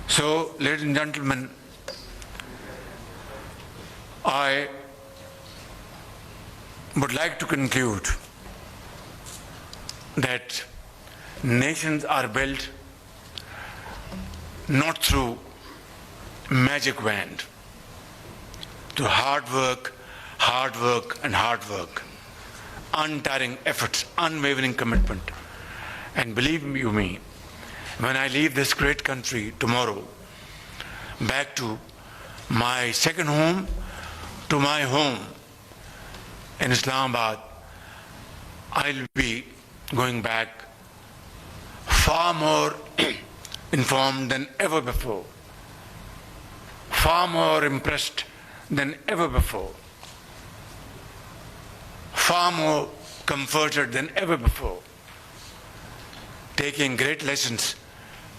So, ladies and gentlemen, I would like to conclude that nations are built not through magic wand, through hard work, and hard work, untiring efforts, unwavering commitment. And believe you me, when I leave this great country tomorrow, back to my second home, to my home in Islamabad, I'll be going back far more informed than ever before, far more impressed than ever before, far more comforted than ever before, taking great lessons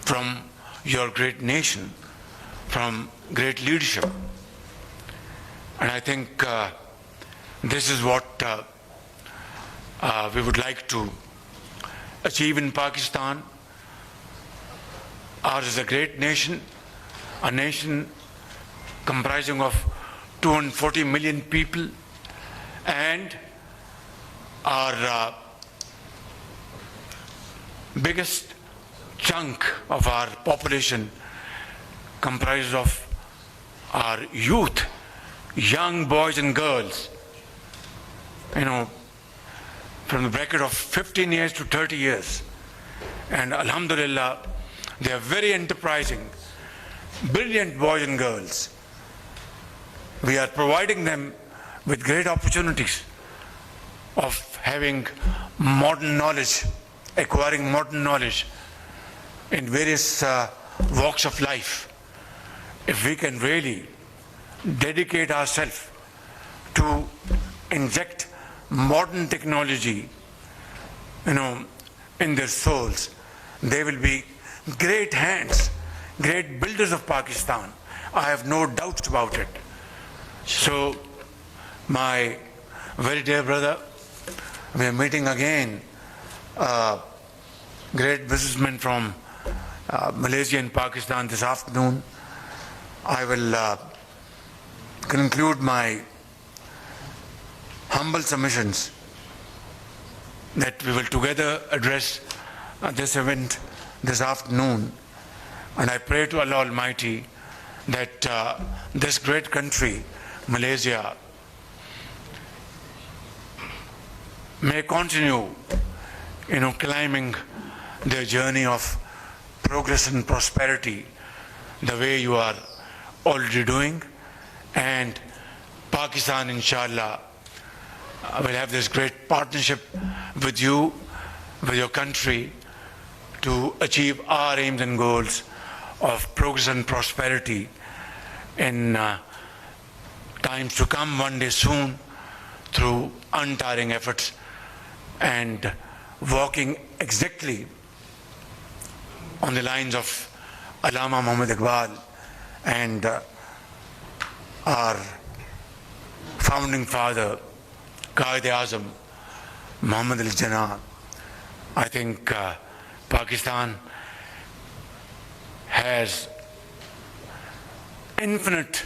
from your great nation, from great leadership. And I think this is what we would like to achieve in Pakistan. Ours is a great nation, a nation comprising of 240 million people, and our biggest chunk of our population comprises of our youth, young boys and girls, from the bracket of 15 years to 30 years. And alhamdulillah, they are very enterprising, brilliant boys and girls. We are providing them with great opportunities of having modern knowledge, acquiring modern knowledge in various walks of life. If we can really dedicate ourselves to inject modern technology, in their souls, they will be great hands, great builders of Pakistan. I have no doubt about it. So, my very dear brother, we are meeting again a great businessman from Malaysia and Pakistan this afternoon. I will conclude my humble submissions that we will together address this event this afternoon. And I pray to Allah Almighty that this great country, Malaysia, may continue, climbing their journey of progress and prosperity the way you are already doing. And Pakistan, inshallah, will have this great partnership with you, with your country, to achieve our aims and goals of progress and prosperity in times to come, one day soon, through untiring efforts and walking exactly on the lines of Allama Muhammad Iqbal and our founding father, E'azm Muhammad al-Jinnah. I think Pakistan has infinite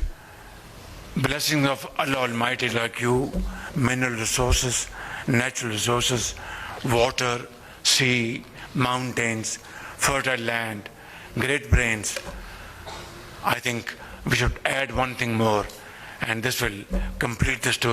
blessings of Allah Almighty like you, mineral resources, natural resources, water, sea, mountains, fertile land, great brains. I think we should add one thing more, and this will complete the story.